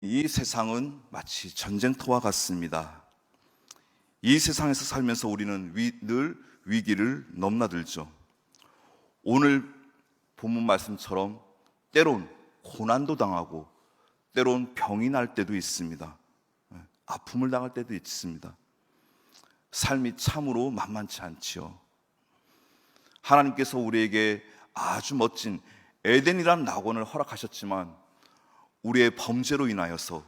이 세상은 마치 전쟁터와 같습니다. 이 세상에서 살면서 우리는 늘 위기를 넘나들죠. 오늘 본문 말씀처럼 때론 고난도 당하고 때론 병이 날 때도 있습니다. 아픔을 당할 때도 있습니다. 삶이 참으로 만만치 않지요. 하나님께서 우리에게 아주 멋진 에덴이라는 낙원을 허락하셨지만 우리의 범죄로 인하여서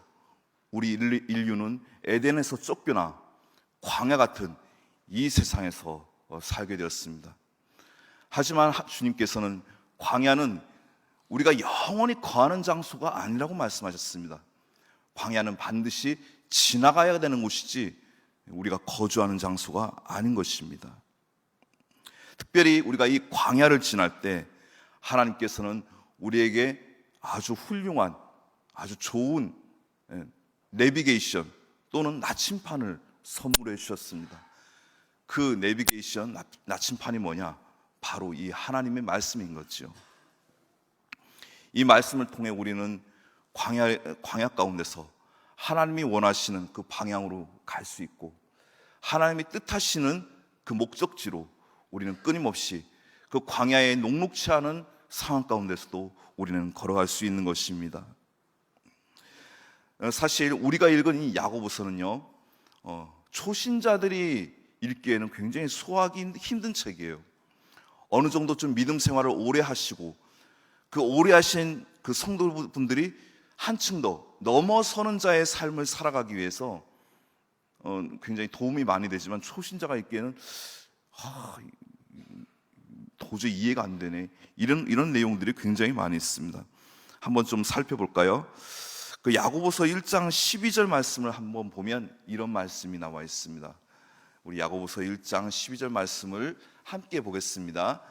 우리 인류는 에덴에서 쫓겨나 광야 같은 이 세상에서 살게 되었습니다. 하지만 주님께서는 광야는 우리가 영원히 거하는 장소가 아니라고 말씀하셨습니다. 광야는 반드시 지나가야 되는 곳이지 우리가 거주하는 장소가 아닌 것입니다. 특별히 우리가 이 광야를 지날 때 하나님께서는 우리에게 아주 훌륭한, 아주 좋은 내비게이션 또는 나침판을 선물해 주셨습니다. 그 내비게이션, 나침판이 뭐냐? 바로 이 하나님의 말씀인 거죠. 이 말씀을 통해 우리는 광야 가운데서 하나님이 원하시는 그 방향으로 갈 수 있고, 하나님이 뜻하시는 그 목적지로 우리는 끊임없이 그 광야에 녹록치 않은 상황 가운데서도 우리는 걸어갈 수 있는 것입니다. 사실 우리가 읽은 이 야고보서는요, 초신자들이 읽기에는 굉장히 소화하기 힘든 책이에요. 어느 정도 좀 믿음 생활을 오래 하시고 그 오래 하신 그 성도분들이 한층 더 넘어서는 자의 삶을 살아가기 위해서 굉장히 도움이 많이 되지만, 초신자가 읽기에는 도저히 이해가 안 되네, 이런 내용들이 굉장히 많이 있습니다. 한번 좀 살펴볼까요? 그 야고보서 1장 12절 말씀을 한번 보면 이런 말씀이 나와 있습니다. 우리 야고보서 1장 12절 말씀을 함께 보겠습니다.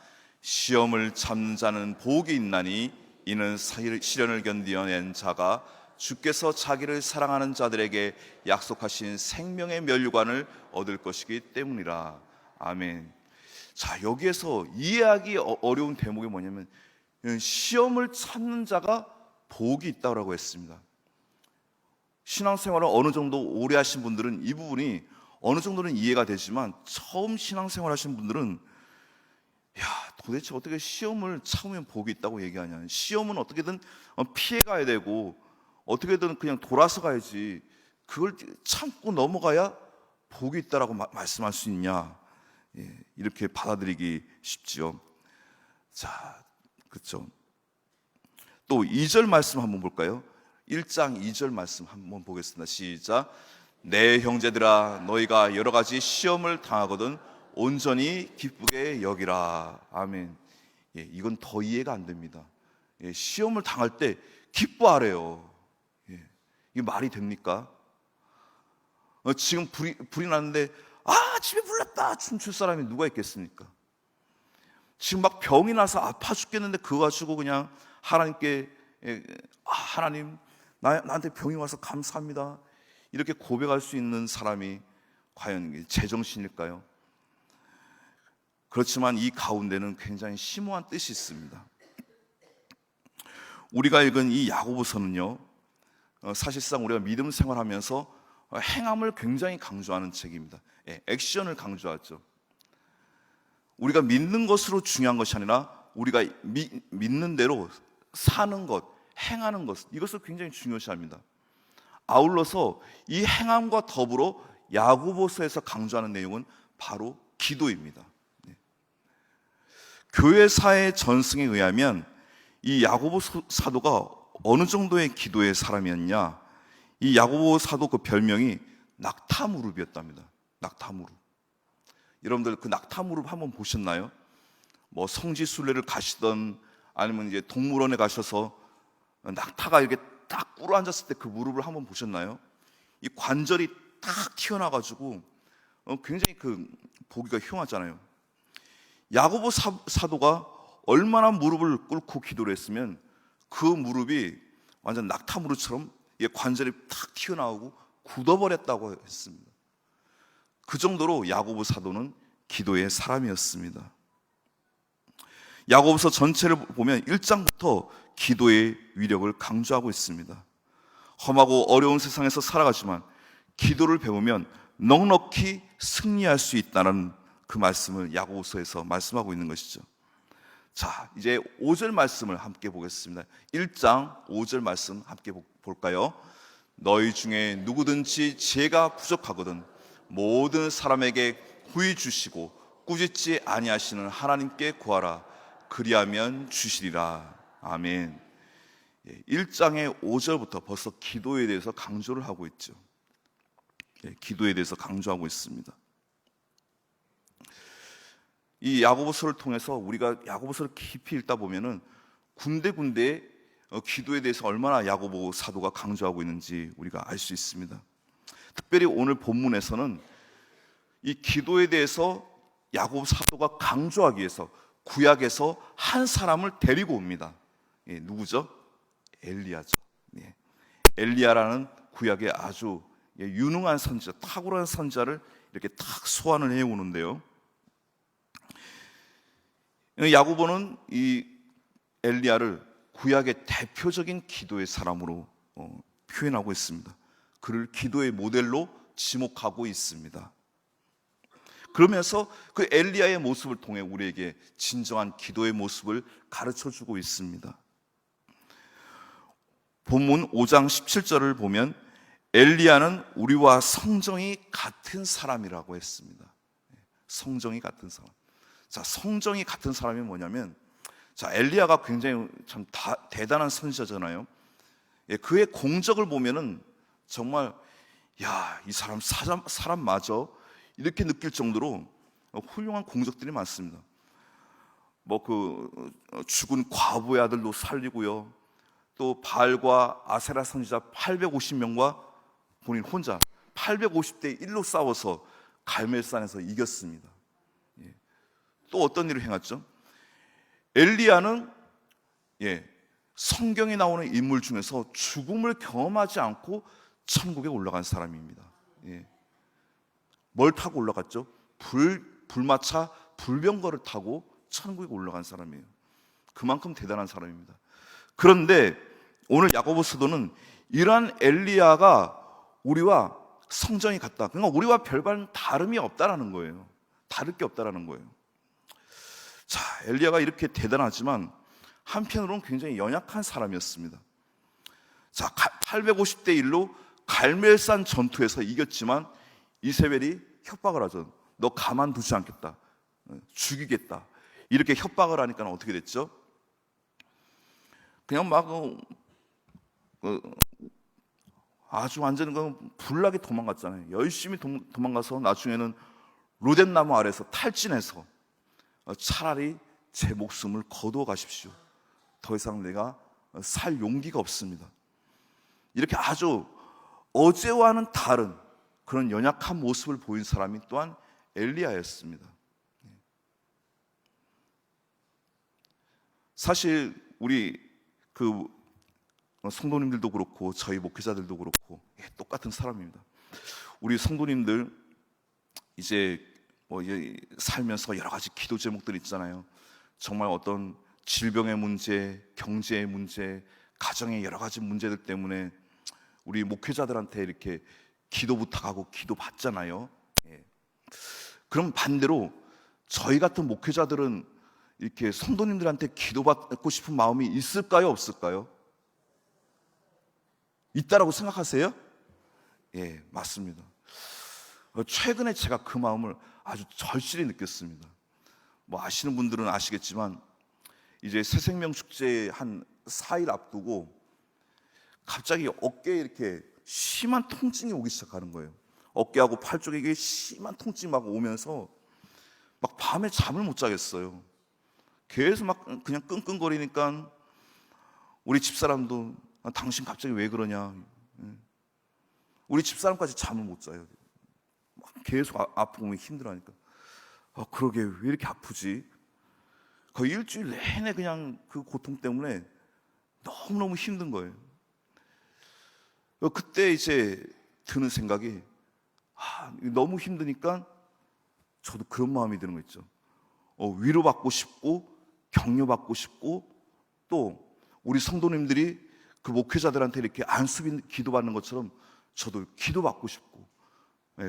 시험을 참는 자는 복이 있나니 이는 시련을 견디어낸 자가 주께서 자기를 사랑하는 자들에게 약속하신 생명의 면류관을 얻을 것이기 때문이라. 아멘. 자, 여기에서 이해하기 어려운 대목이 뭐냐면, 시험을 참는 자가 복이 있다고 했습니다. 신앙생활을 어느 정도 오래 하신 분들은 이 부분이 어느 정도는 이해가 되지만, 처음 신앙생활 하신 분들은 도대체 어떻게 시험을 참으면 복이 있다고 얘기하냐, 시험은 어떻게든 피해가야 되고 어떻게든 그냥 돌아서 가야지, 그걸 참고 넘어가야 복이 있다라고 말씀할 수 있냐, 이렇게 받아들이기 쉽지요. 자, 그렇죠. 또 2절 말씀 한번 볼까요? 1장 2절 말씀 한번 보겠습니다. 시작. 내 형제들아, 너희가 여러 가지 시험을 당하거든 온전히 기쁘게 여기라. 아멘. 이건 더 이해가 안 됩니다. 시험을 당할 때 기뻐하래요. 이게 말이 됩니까? 지금 불이 났는데 집에 불 났다 춤출 사람이 누가 있겠습니까? 지금 막 병이 나서 아파 죽겠는데 그거 가지고 그냥 하나님께 하나님, 나한테 병이 와서 감사합니다, 이렇게 고백할 수 있는 사람이 과연 제정신일까요? 그렇지만 이 가운데는 굉장히 심오한 뜻이 있습니다. 우리가 읽은 이 야고보서는요, 사실상 우리가 믿음 생활하면서 행함을 굉장히 강조하는 책입니다. 액션을 강조하죠. 우리가 믿는 것으로 중요한 것이 아니라 우리가 믿는 대로 사는 것, 행하는 것, 이것을 굉장히 중요시합니다. 아울러서 이 행함과 더불어 야고보서에서 강조하는 내용은 바로 기도입니다. 교회사의 전승에 의하면 이 야고보 사도가 어느 정도의 기도의 사람이었냐, 이 야고보 사도 그 별명이 낙타무릎이었답니다. 낙타무릎. 여러분들 그 낙타무릎 한번 보셨나요? 뭐 성지순례를 가시던 아니면 이제 동물원에 가셔서 낙타가 이렇게 딱 꿇어 앉았을 때 그 무릎을 한번 보셨나요? 이 관절이 딱 튀어나와가지고 굉장히 그 보기가 흉하잖아요. 야고보 사도가 얼마나 무릎을 꿇고 기도를 했으면 그 무릎이 완전 낙타 무릎처럼 관절이 탁 튀어나오고 굳어버렸다고 했습니다. 그 정도로 야고보 사도는 기도의 사람이었습니다. 야고보서 전체를 보면 1장부터 기도의 위력을 강조하고 있습니다. 험하고 어려운 세상에서 살아가지만 기도를 배우면 넉넉히 승리할 수 있다는 그 말씀을 야고보서에서 말씀하고 있는 것이죠. 자, 이제 5절 말씀을 함께 보겠습니다. 1장 5절 말씀 함께 볼까요? 너희 중에 누구든지 지혜가 부족하거든 모든 사람에게 후히 주시고 꾸짖지 아니하시는 하나님께 구하라. 그리하면 주시리라. 아멘. 1장의 5절부터 벌써 기도에 대해서 강조를 하고 있죠. 기도에 대해서 강조하고 있습니다. 이 야고보서를 통해서 우리가 야고보서를 깊이 읽다 보면은 군데군데 기도에 대해서 얼마나 야고보 사도가 강조하고 있는지 우리가 알 수 있습니다. 특별히 오늘 본문에서는 이 기도에 대해서 야고보 사도가 강조하기 위해서 구약에서 한 사람을 데리고 옵니다. 누구죠? 엘리야죠. 엘리야라는 구약의 아주 유능한 선지자, 탁월한 선지자를 이렇게 탁 소환을 해오는데요. 야고보는 이 엘리야를 구약의 대표적인 기도의 사람으로 표현하고 있습니다. 그를 기도의 모델로 지목하고 있습니다. 그러면서 그 엘리야의 모습을 통해 우리에게 진정한 기도의 모습을 가르쳐주고 있습니다. 본문 5장 17절을 보면 엘리야는 우리와 성정이 같은 사람이라고 했습니다. 성정이 같은 사람. 자, 성정이 같은 사람이 뭐냐면, 자, 엘리야가 굉장히 참 대단한 선지자잖아요. 그의 공적을 보면은 정말 이 사람 맞아 이렇게 느낄 정도로 훌륭한 공적들이 많습니다. 죽은 과부의 아들도 살리고요. 또 바알과 아세라 선지자 850명과 본인 혼자 850대 1로 싸워서 갈멜산에서 이겼습니다. 또 어떤 일을 행했죠? 엘리야는 성경에 나오는 인물 중에서 죽음을 경험하지 않고 천국에 올라간 사람입니다. 뭘 타고 올라갔죠? 불마차 불병거를 타고 천국에 올라간 사람이에요. 그만큼 대단한 사람입니다. 그런데 오늘 야고보 사도는 이러한 엘리야가 우리와 성정이 같다. 그러니까 우리와 별반 다름이 없다라는 거예요. 다를 게 없다라는 거예요. 자, 엘리야가 이렇게 대단하지만 한편으로는 굉장히 연약한 사람이었습니다. 자, 850대 1로 갈멜산 전투에서 이겼지만 이세벨이 협박을 하죠. 너 가만두지 않겠다. 죽이겠다. 이렇게 협박을 하니까 어떻게 됐죠? 그냥 아주 완전히 불나게 도망갔잖아요. 열심히 도망가서 나중에는 로덴나무 아래서 탈진해서 차라리 제 목숨을 거두어 가십시오. 더 이상 내가 살 용기가 없습니다. 이렇게 아주 어제와는 다른 그런 연약한 모습을 보인 사람이 또한 엘리야였습니다. 사실 우리 성도님들도 그렇고 저희 목회자들도 그렇고 똑같은 사람입니다. 우리 성도님들 이제 살면서 여러 가지 기도 제목들 있잖아요. 정말 어떤 질병의 문제, 경제의 문제, 가정의 여러 가지 문제들 때문에 우리 목회자들한테 이렇게 기도 부탁하고 기도 받잖아요. 그럼 반대로 저희 같은 목회자들은 이렇게 성도님들한테 기도받고 싶은 마음이 있을까요, 없을까요? 있다라고 생각하세요? 맞습니다. 최근에 제가 그 마음을 아주 절실히 느꼈습니다. 아시는 분들은 아시겠지만 이제 새생명 축제 한 4일 앞두고 갑자기 어깨에 이렇게 심한 통증이 오기 시작하는 거예요. 어깨하고 팔 쪽에 이게 심한 통증이 막 오면서 밤에 잠을 못 자겠어요. 계속 그냥 끙끙거리니까 우리 집사람도 당신 갑자기 왜 그러냐. 우리 집사람까지 잠을 못 자요. 계속 아프고 힘들어하니까. 그러게 왜 이렇게 아프지? 거의 일주일 내내 그냥 그 고통 때문에 너무너무 힘든 거예요. 그때 이제 드는 생각이 너무 힘드니까 저도 그런 마음이 드는 거 있죠. 위로받고 싶고 격려받고 싶고 또 우리 성도님들이 그 목회자들한테 이렇게 안수비 기도받는 것처럼 저도 기도받고 싶고,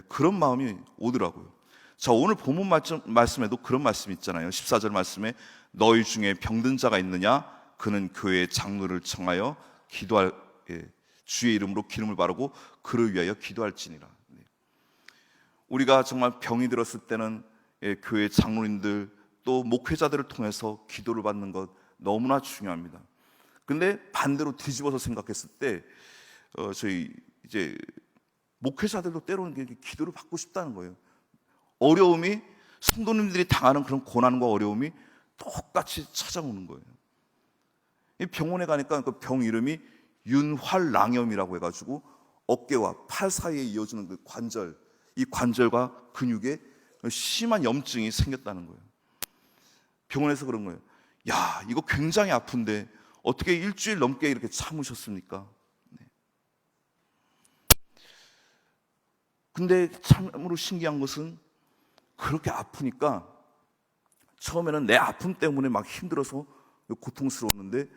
그런 마음이 오더라고요. 자, 오늘 본문 말씀에도 그런 말씀이 있잖아요. 14절 말씀에 너희 중에 병든 자가 있느냐? 그는 교회의 장로를 청하여 기도할, 주의 이름으로 기름을 바르고 그를 위하여 기도할지니라. 우리가 정말 병이 들었을 때는 교회 장로님들 또 목회자들을 통해서 기도를 받는 것 너무나 중요합니다. 근데 반대로 뒤집어서 생각했을 때 저희 이제 목회자들도 때로는 기도를 받고 싶다는 거예요. 어려움이, 성도님들이 당하는 그런 고난과 어려움이 똑같이 찾아오는 거예요. 이 병원에 가니까 그 병 이름이 윤활낭염이라고 해가지고 어깨와 팔 사이에 이어지는 그 관절, 이 관절과 근육에 심한 염증이 생겼다는 거예요. 병원에서 그런 거예요. 야, 이거 굉장히 아픈데 어떻게 일주일 넘게 이렇게 참으셨습니까? 근데 참으로 신기한 것은 그렇게 아프니까 처음에는 내 아픔 때문에 막 힘들어서 고통스러웠는데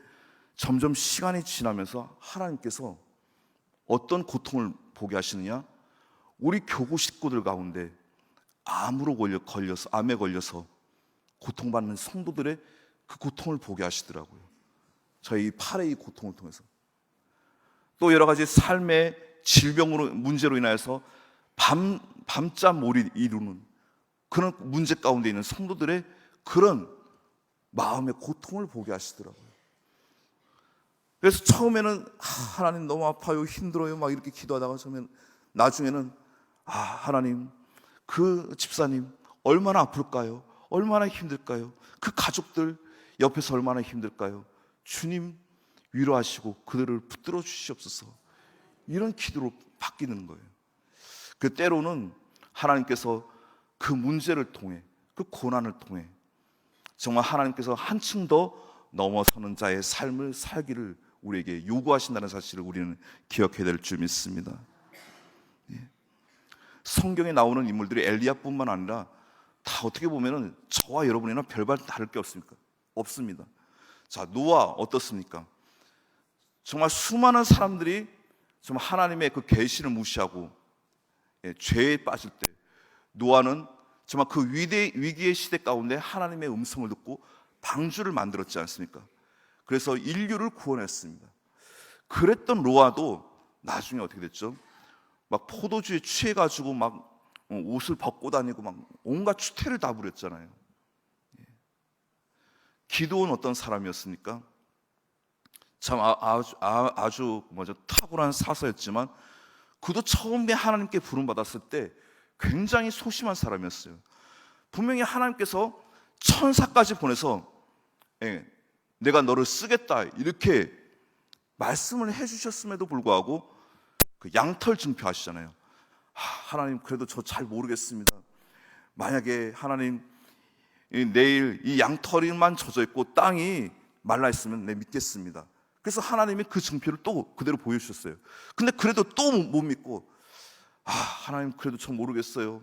점점 시간이 지나면서 하나님께서 어떤 고통을 보게 하시느냐? 우리 교구 식구들 가운데 암에 걸려서 고통받는 성도들의 그 고통을 보게 하시더라고요. 저희 팔의 이 고통을 통해서. 또 여러 가지 삶의 질병으로, 문제로 인하여서 밤잠 못 이루는 그런 문제 가운데 있는 성도들의 그런 마음의 고통을 보게 하시더라고요. 그래서 처음에는 하나님 너무 아파요, 힘들어요 막 이렇게 기도하다가 나중에는 하나님, 그 집사님 얼마나 아플까요? 얼마나 힘들까요? 그 가족들 옆에서 얼마나 힘들까요? 주님 위로하시고 그들을 붙들어 주시옵소서. 이런 기도로 바뀌는 거예요. 그 때로는 하나님께서 그 문제를 통해, 그 고난을 통해 정말 하나님께서 한층 더 넘어서는 자의 삶을 살기를 우리에게 요구하신다는 사실을 우리는 기억해야 될 줄 믿습니다. 성경에 나오는 인물들이 엘리야뿐만 아니라 다 어떻게 보면은 저와 여러분이나 별반 다를 게 없습니다. 자, 노아 어떻습니까? 정말 수많은 사람들이 정말 하나님의 그 계시를 무시하고 죄에 빠질 때 노아는 정말 그 위기의 시대 가운데 하나님의 음성을 듣고 방주를 만들었지 않습니까? 그래서 인류를 구원했습니다. 그랬던 노아도 나중에 어떻게 됐죠? 막 포도주에 취해가지고 막 옷을 벗고 다니고 막 온갖 추태를 다 부렸잖아요. 기드온 어떤 사람이었습니까? 참 아주 탁월한 사서였지만 그도 처음에 하나님께 부름받았을 때 굉장히 소심한 사람이었어요. 분명히 하나님께서 천사까지 보내서 내가 너를 쓰겠다 이렇게 말씀을 해주셨음에도 불구하고 그 양털 증표하시잖아요. 하나님, 그래도 저 잘 모르겠습니다. 만약에 하나님 내일 이 양털이만 젖어 있고 땅이 말라 있으면 내 믿겠습니다. 그래서 하나님이 그 증표를 또 그대로 보여주셨어요. 근데 그래도 또 못 믿고 하나님, 그래도 저 모르겠어요.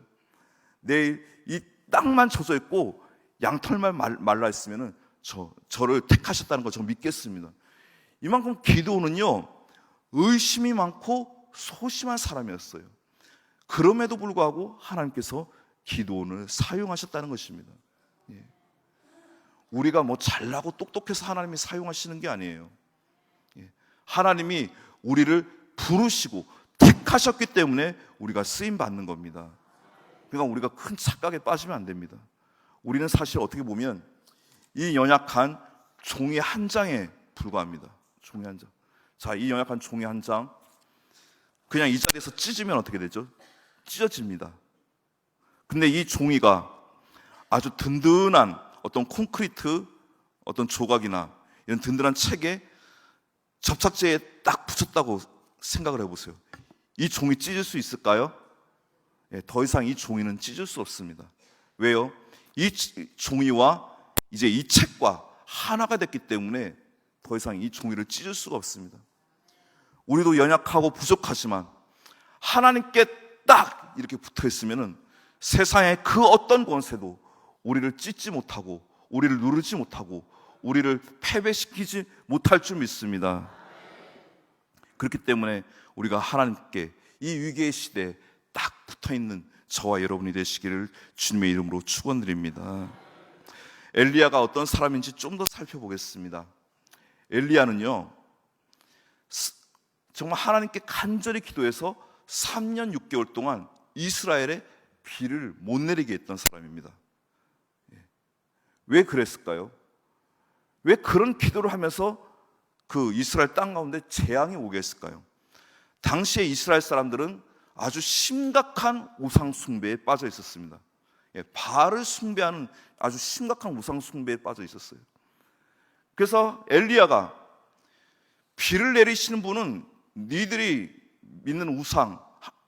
내일 이 땅만 젖어 있고 양털만 말라 있으면 저를 택하셨다는 거 저 믿겠습니다. 이만큼 기도는요 의심이 많고 소심한 사람이었어요. 그럼에도 불구하고 하나님께서 기도원을 사용하셨다는 것입니다. 우리가 뭐 잘나고 똑똑해서 하나님이 사용하시는 게 아니에요. 하나님이 우리를 부르시고 택하셨기 때문에 우리가 쓰임 받는 겁니다. 그러니까 우리가 큰 착각에 빠지면 안 됩니다. 우리는 사실 어떻게 보면 이 연약한 종이 한 장에 불과합니다. 종이 한 장. 자, 이 연약한 종이 한 장, 그냥 이 자리에서 찢으면 어떻게 되죠? 찢어집니다. 근데 이 종이가 아주 든든한 어떤 콘크리트, 어떤 조각이나 이런 든든한 책에 접착제에 딱 붙였다고 생각을 해보세요. 이 종이 찢을 수 있을까요? 더 이상 이 종이는 찢을 수 없습니다. 왜요? 이 종이와 이제 이 책과 하나가 됐기 때문에 더 이상 이 종이를 찢을 수가 없습니다. 우리도 연약하고 부족하지만 하나님께 딱 이렇게 붙어 있으면은 세상의 그 어떤 권세도 우리를 찢지 못하고 우리를 누르지 못하고 우리를 패배시키지 못할 줄 믿습니다. 그렇기 때문에 우리가 하나님께 이 위기의 시대에 딱 붙어있는 저와 여러분이 되시기를 주님의 이름으로 축원드립니다. 엘리야가 어떤 사람인지 좀 더 살펴보겠습니다. 엘리야는요, 정말 하나님께 간절히 기도해서 3년 6개월 동안 이스라엘에 비를 못 내리게 했던 사람입니다. 왜 그랬을까요? 왜 그런 기도를 하면서 그 이스라엘 땅 가운데 재앙이 오게 했을까요? 당시에 이스라엘 사람들은 아주 심각한 우상 숭배에 빠져 있었습니다. 바알을 숭배하는 아주 심각한 우상 숭배에 빠져 있었어요. 그래서 엘리야가 비를 내리시는 분은 니들이 믿는 우상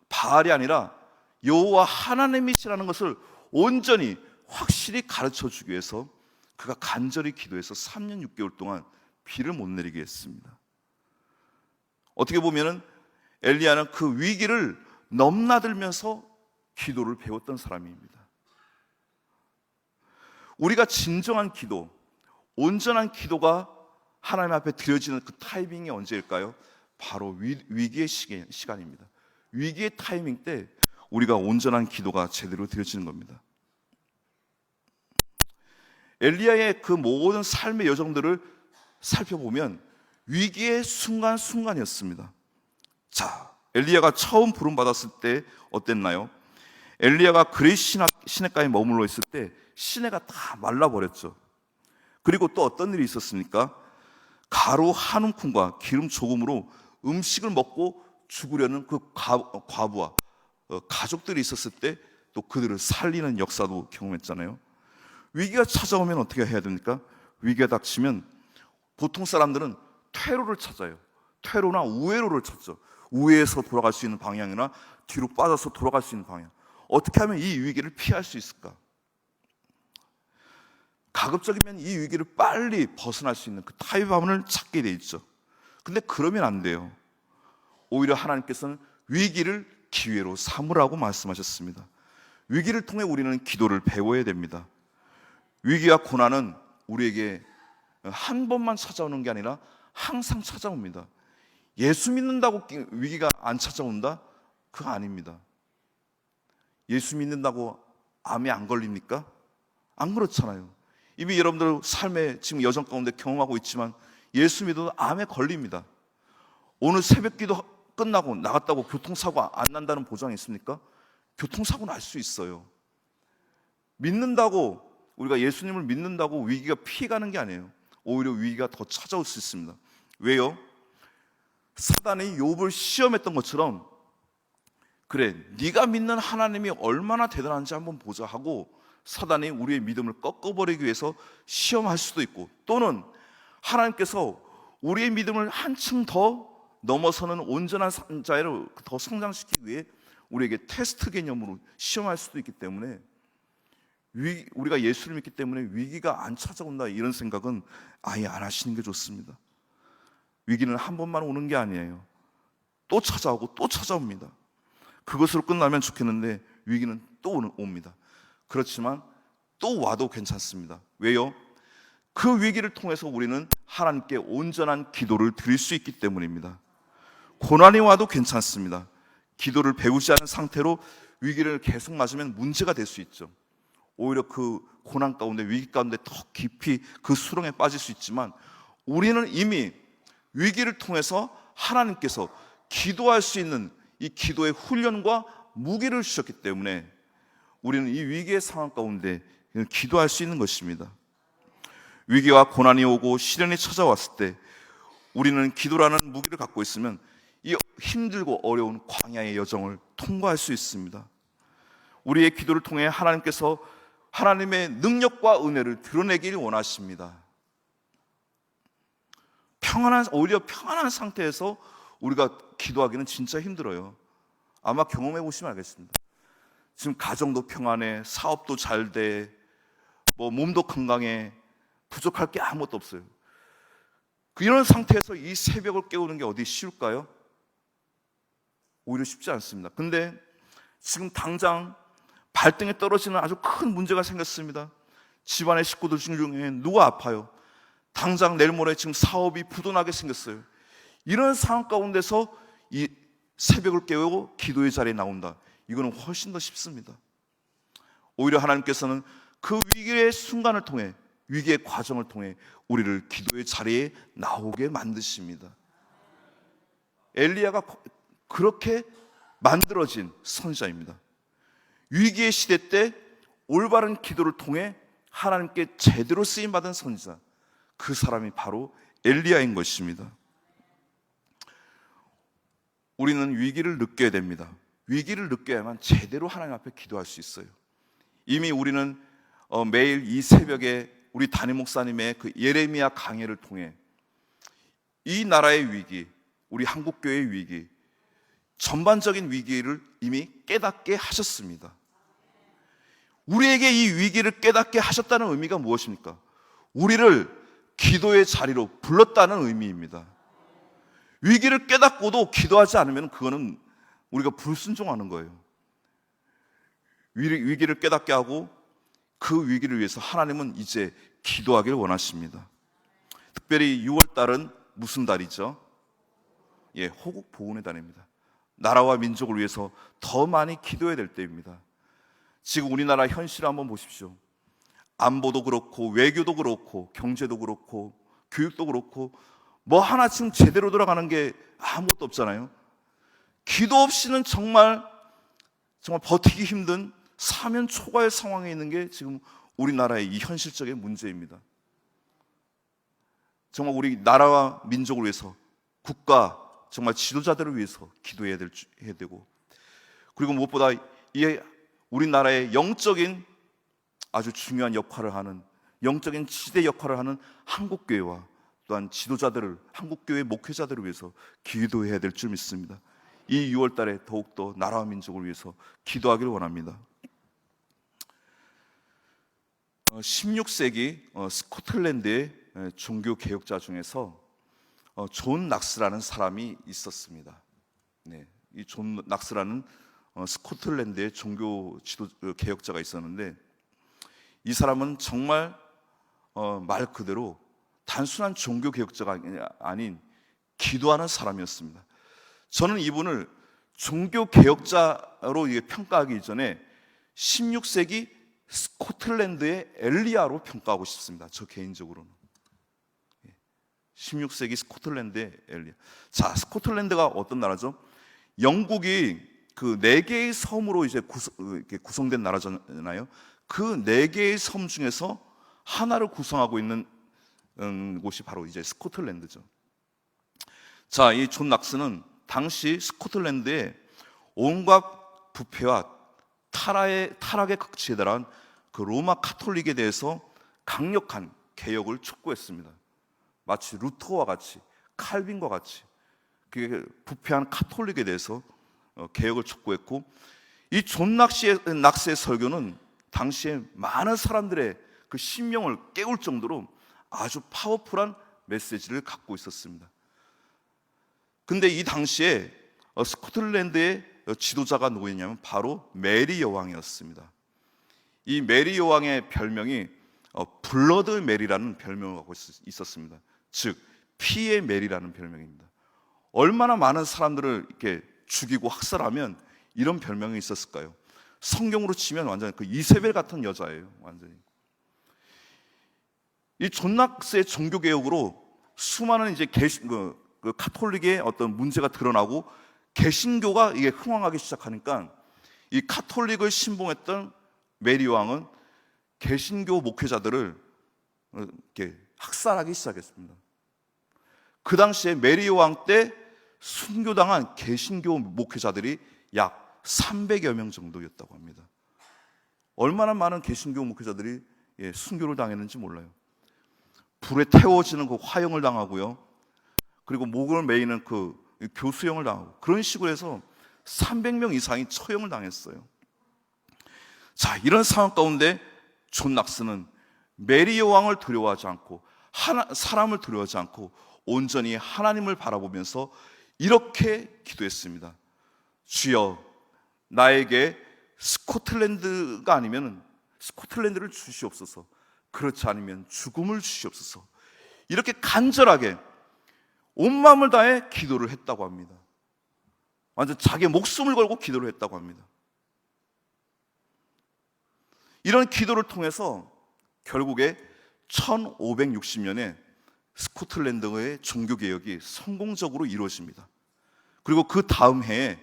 바알이 아니라 여호와 하나님이시라는 것을 온전히 확실히 가르쳐 주기 위해서 그가 간절히 기도해서 3년 6개월 동안 비를 못 내리게 했습니다. 어떻게 보면은 엘리야는 그 위기를 넘나들면서 기도를 배웠던 사람입니다. 우리가 진정한 기도, 온전한 기도가 하나님 앞에 드려지는 그 타이밍이 언제일까요? 바로 위기의 시간입니다. 위기의 타이밍 때 우리가 온전한 기도가 제대로 드려지는 겁니다. 엘리야의 그 모든 삶의 여정들을 살펴보면 위기의 순간순간이었습니다. 자, 엘리야가 처음 부름받았을 때 어땠나요? 엘리야가 그레이 시내가에 머물러 있을 때 시내가 다 말라버렸죠. 그리고 또 어떤 일이 있었습니까? 가루 한 움큼과 기름 조금으로 음식을 먹고 죽으려는 그 과부와 가족들이 있었을 때 또 그들을 살리는 역사도 경험했잖아요. 위기가 찾아오면 어떻게 해야 됩니까? 위기가 닥치면 보통 사람들은 퇴로를 찾아요. 퇴로나 우회로를 찾죠. 우회에서 돌아갈 수 있는 방향이나 뒤로 빠져서 돌아갈 수 있는 방향. 어떻게 하면 이 위기를 피할 수 있을까? 가급적이면 이 위기를 빨리 벗어날 수 있는 그 타협함을 찾게 돼 있죠. 근데 그러면 안 돼요. 오히려 하나님께서는 위기를 기회로 삼으라고 말씀하셨습니다. 위기를 통해 우리는 기도를 배워야 됩니다. 위기와 고난은 우리에게 한 번만 찾아오는 게 아니라 항상 찾아옵니다. 예수 믿는다고 위기가 안 찾아온다? 그거 아닙니다. 예수 믿는다고 암에 안 걸립니까? 안 그렇잖아요. 이미 여러분들 삶의 지금 여정 가운데 경험하고 있지만 예수 믿어도 암에 걸립니다. 오늘 새벽기도 끝나고 나갔다고 교통사고 안 난다는 보장이 있습니까? 교통사고 날 수 있어요. 믿는다고, 우리가 예수님을 믿는다고 위기가 피해가는 게 아니에요. 오히려 위기가 더 찾아올 수 있습니다. 왜요? 사단이 욥을 시험했던 것처럼, 그래, 네가 믿는 하나님이 얼마나 대단한지 한번 보자 하고 사단이 우리의 믿음을 꺾어버리기 위해서 시험할 수도 있고, 또는 하나님께서 우리의 믿음을 한층 더 넘어서는 온전한 자로 더 성장시키기 위해 우리에게 테스트 개념으로 시험할 수도 있기 때문에, 우리가 예수를 믿기 때문에 위기가 안 찾아온다 이런 생각은 아예 안 하시는 게 좋습니다. 위기는 한 번만 오는 게 아니에요. 또 찾아오고 또 찾아옵니다. 그것으로 끝나면 좋겠는데 위기는 또 옵니다. 그렇지만 또 와도 괜찮습니다. 왜요? 그 위기를 통해서 우리는 하나님께 온전한 기도를 드릴 수 있기 때문입니다. 고난이 와도 괜찮습니다. 기도를 배우지 않은 상태로 위기를 계속 맞으면 문제가 될 수 있죠. 오히려 그 고난 가운데, 위기 가운데 더 깊이 그 수렁에 빠질 수 있지만, 우리는 이미 위기를 통해서 하나님께서 기도할 수 있는 이 기도의 훈련과 무기를 주셨기 때문에 우리는 이 위기의 상황 가운데 기도할 수 있는 것입니다. 위기와 고난이 오고 시련이 찾아왔을 때 우리는 기도라는 무기를 갖고 있으면 이 힘들고 어려운 광야의 여정을 통과할 수 있습니다. 우리의 기도를 통해 하나님께서 하나님의 능력과 은혜를 드러내기를 원하십니다. 오히려 평안한 상태에서 우리가 기도하기는 진짜 힘들어요. 아마 경험해 보시면 알겠습니다. 지금 가정도 평안해, 사업도 잘 돼, 몸도 건강해, 부족할 게 아무것도 없어요. 이런 상태에서 이 새벽을 깨우는 게 어디 쉬울까요? 오히려 쉽지 않습니다. 근데 지금 당장 발등에 떨어지는 아주 큰 문제가 생겼습니다. 집안의 식구들 중에 누가 아파요? 당장 내일 모레 지금 사업이 부도나게 생겼어요. 이런 상황 가운데서 이 새벽을 깨우고 기도의 자리에 나온다. 이거는 훨씬 더 쉽습니다. 오히려 하나님께서는 그 위기의 순간을 통해, 위기의 과정을 통해 우리를 기도의 자리에 나오게 만드십니다. 엘리야가 그렇게 만들어진 선지자입니다. 위기의 시대 때 올바른 기도를 통해 하나님께 제대로 쓰임받은 선지자, 그 사람이 바로 엘리야인 것입니다. 우리는 위기를 느껴야 됩니다. 위기를 느껴야만 제대로 하나님 앞에 기도할 수 있어요. 이미 우리는 매일 이 새벽에 우리 담임 목사님의 그 예레미야 강해를 통해 이 나라의 위기, 우리 한국교회의 위기, 전반적인 위기를 이미 깨닫게 하셨습니다. 우리에게 이 위기를 깨닫게 하셨다는 의미가 무엇입니까? 우리를 기도의 자리로 불렀다는 의미입니다. 위기를 깨닫고도 기도하지 않으면 그거는 우리가 불순종하는 거예요. 위기를 깨닫게 하고 그 위기를 위해서 하나님은 이제 기도하길 원하십니다. 특별히 6월달은 무슨 달이죠? 호국 보훈의 달입니다. 나라와 민족을 위해서 더 많이 기도해야 될 때입니다. 지금 우리나라 현실을 한번 보십시오. 안보도 그렇고 외교도 그렇고 경제도 그렇고 교육도 그렇고 뭐 하나 지금 제대로 돌아가는 게 아무것도 없잖아요. 기도 없이는 정말 버티기 힘든 사면 초과의 상황에 있는 게 지금 우리나라의 이 현실적인 문제입니다. 정말 우리 나라와 민족을 위해서, 국가 정말 지도자들을 위해서 기도해야 되고, 그리고 무엇보다 이 우리나라의 영적인 아주 중요한 역할을 하는, 영적인 지대 역할을 하는 한국교회와 또한 지도자들을, 한국교회 목회자들을 위해서 기도해야 될 줄 믿습니다. 이 6월달에 더욱더 나라와 민족을 위해서 기도하기를 원합니다. 16세기 스코틀랜드의 종교 개혁자 중에서 존 낙스라는 사람이 있었습니다. 이 존 낙스라는 스코틀랜드의 종교 지도 개혁자가 있었는데, 이 사람은 정말 말 그대로 단순한 종교 개혁자가 아닌 기도하는 사람이었습니다. 저는 이분을 종교 개혁자로 평가하기 이전에 16세기 스코틀랜드의 엘리야로 평가하고 싶습니다. 저 개인적으로는 16세기 스코틀랜드의 엘리야. 자, 스코틀랜드가 어떤 나라죠? 영국이 그 4개의 섬으로 이제 구성된 나라잖아요. 그 4개의 섬 중에서 하나를 구성하고 있는 곳이 바로 이제 스코틀랜드죠. 자, 이 존 낙스는 당시 스코틀랜드의 온갖 부패와 타락의 극치에 달한 그 로마 카톨릭에 대해서 강력한 개혁을 촉구했습니다. 마치 루터와 같이, 칼빈과 같이 그 부패한 카톨릭에 대해서 개혁을 촉구했고, 이 존 낙스의 설교는 당시에 많은 사람들의 그 심령을 깨울 정도로 아주 파워풀한 메시지를 갖고 있었습니다. 근데 이 당시에 스코틀랜드의 지도자가 누구였냐면 바로 메리 여왕이었습니다. 이 메리 여왕의 별명이 블러드 메리라는 별명을 갖고 있었습니다. 즉 피의 메리라는 별명입니다. 얼마나 많은 사람들을 이렇게 죽이고 학살하면 이런 별명이 있었을까요? 성경으로 치면 완전히 그 이세벨 같은 여자예요. 완전히. 이 존 낙스의 종교 개혁으로 수많은 이제 그 카톨릭의 어떤 문제가 드러나고 개신교가 이게 흥왕하기 시작하니까 이 카톨릭을 신봉했던 메리 왕은 개신교 목회자들을 이렇게 학살하기 시작했습니다. 그 당시에 메리 왕 때 순교당한 개신교 목회자들이 약 300여 명 정도였다고 합니다. 얼마나 많은 개신교 목회자들이 순교를 당했는지 몰라요. 불에 태워지는 그 화형을 당하고요. 그리고 목을 메이는 그 교수형을 당하고, 그런 식으로 해서 300명 이상이 처형을 당했어요. 자, 이런 상황 가운데 존 낙스는 메리 여왕을 두려워하지 않고 사람을 두려워하지 않고 온전히 하나님을 바라보면서 이렇게 기도했습니다. 주여, 나에게 스코틀랜드가 아니면 스코틀랜드를 주시옵소서. 그렇지 않으면 죽음을 주시옵소서. 이렇게 간절하게 온 마음을 다해 기도를 했다고 합니다. 완전 자기 목숨을 걸고 기도를 했다고 합니다. 이런 기도를 통해서 결국에 1560년에 스코틀랜드의 종교개혁이 성공적으로 이루어집니다. 그리고 그 다음 해에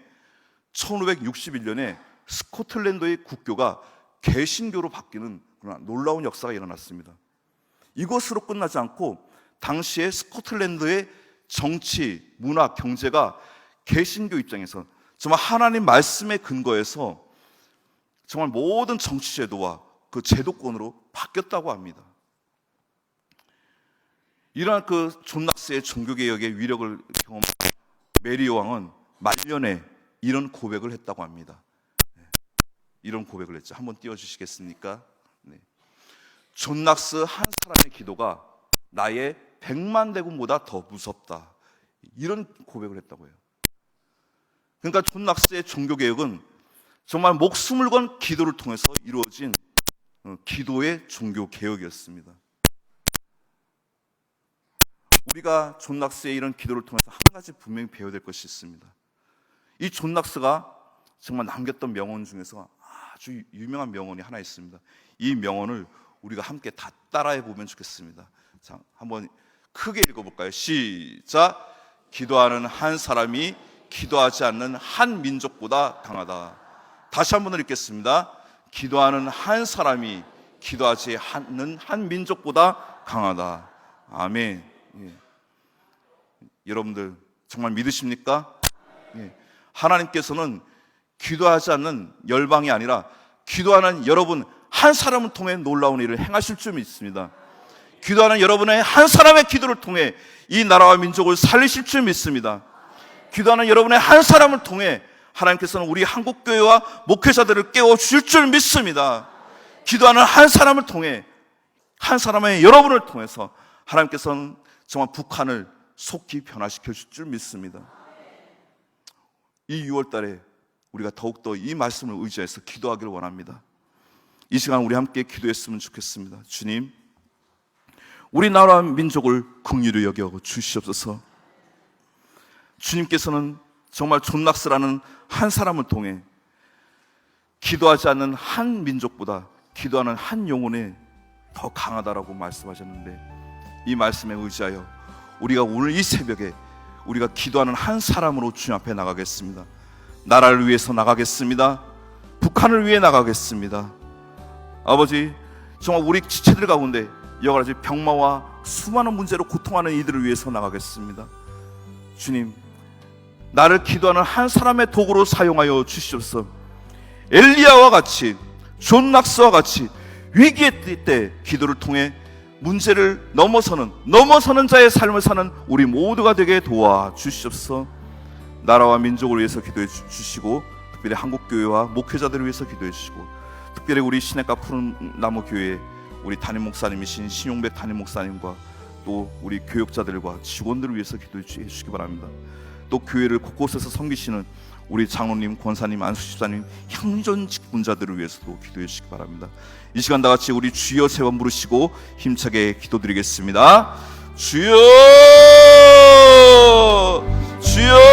1561년에 스코틀랜드의 국교가 개신교로 바뀌는 그런 놀라운 역사가 일어났습니다. 이것으로 끝나지 않고 당시에 스코틀랜드의 정치, 문화, 경제가 개신교 입장에서 정말 하나님 말씀의 근거에서 정말 모든 정치 제도와 그 제도권으로 바뀌었다고 합니다. 이러한 그 존 낙스의 종교개혁의 위력을 경험한 메리 여왕은 말년에 이런 고백을 했다고 합니다. 이런 고백을 했죠. 한번 띄워주시겠습니까? 네. 존 낙스 한 사람의 기도가 나의 100만 대군보다 더 무섭다. 이런 고백을 했다고 해요. 그러니까 존 낙스의 종교개혁은 정말 목숨을 건 기도를 통해서 이루어진 기도의 종교개혁이었습니다. 우리가 존 낙스의 이런 기도를 통해서 한 가지 분명히 배워야 될 것이 있습니다. 이 존 낙스가 정말 남겼던 명언 중에서 아주 유명한 명언이 하나 있습니다. 이 명언을 우리가 함께 다 따라해 보면 좋겠습니다. 자, 한번 크게 읽어볼까요? 시작! 기도하는 한 사람이 기도하지 않는 한 민족보다 강하다. 다시 한번 읽겠습니다. 기도하는 한 사람이 기도하지 않는 한 민족보다 강하다. 아멘. 예. 여러분들 정말 믿으십니까? 예. 하나님께서는 기도하지 않는 열방이 아니라 기도하는 여러분 한 사람을 통해 놀라운 일을 행하실 줄 믿습니다. 기도하는 여러분의 한 사람의 기도를 통해 이 나라와 민족을 살리실 줄 믿습니다. 기도하는 여러분의 한 사람을 통해 하나님께서는 우리 한국교회와 목회자들을 깨워주실 줄 믿습니다. 기도하는 한 사람을 통해, 한 사람의 여러분을 통해서 하나님께서는 정말 북한을 속히 변화시켜 주실 줄 믿습니다. 이 6월달에 우리가 더욱더 이 말씀을 의지해서 기도하기를 원합니다. 이 시간 우리 함께 기도했으면 좋겠습니다. 주님, 우리나라 민족을 긍휼히 여겨 주시옵소서. 주님께서는 정말 존 낙스라는 한 사람을 통해 기도하지 않는 한 민족보다 기도하는 한 영혼에 더 강하다라고 말씀하셨는데, 이 말씀에 의지하여 우리가 오늘 이 새벽에 우리가 기도하는 한 사람으로 주님 앞에 나가겠습니다. 나라를 위해서 나가겠습니다. 북한을 위해 나가겠습니다. 아버지, 정말 우리 지체들 가운데 여러 가지 병마와 수많은 문제로 고통하는 이들을 위해서 나가겠습니다. 주님, 나를 기도하는 한 사람의 도구로 사용하여 주시옵소서. 엘리야와 같이, 존 낙스와 같이 위기의 때 기도를 통해 문제를 넘어서는 자의 삶을 사는 우리 모두가 되게 도와주시옵소서. 나라와 민족을 위해서 기도해 주시고, 특별히 한국교회와 목회자들을 위해서 기도해 주시고, 특별히 우리 시냇가 푸른나무 교회 우리 담임 목사님이신 신용백 담임 목사님과 또 우리 교역자들과 직원들을 위해서 기도해 주시기 바랍니다. 또 교회를 곳곳에서 섬기시는 우리 장로님, 권사님, 안수집사님, 향전 직분자들을 위해서도 기도해 주시기 바랍니다. 이 시간 다 같이 우리 주여 세 번 부르시고 힘차게 기도드리겠습니다. 주여, 주여.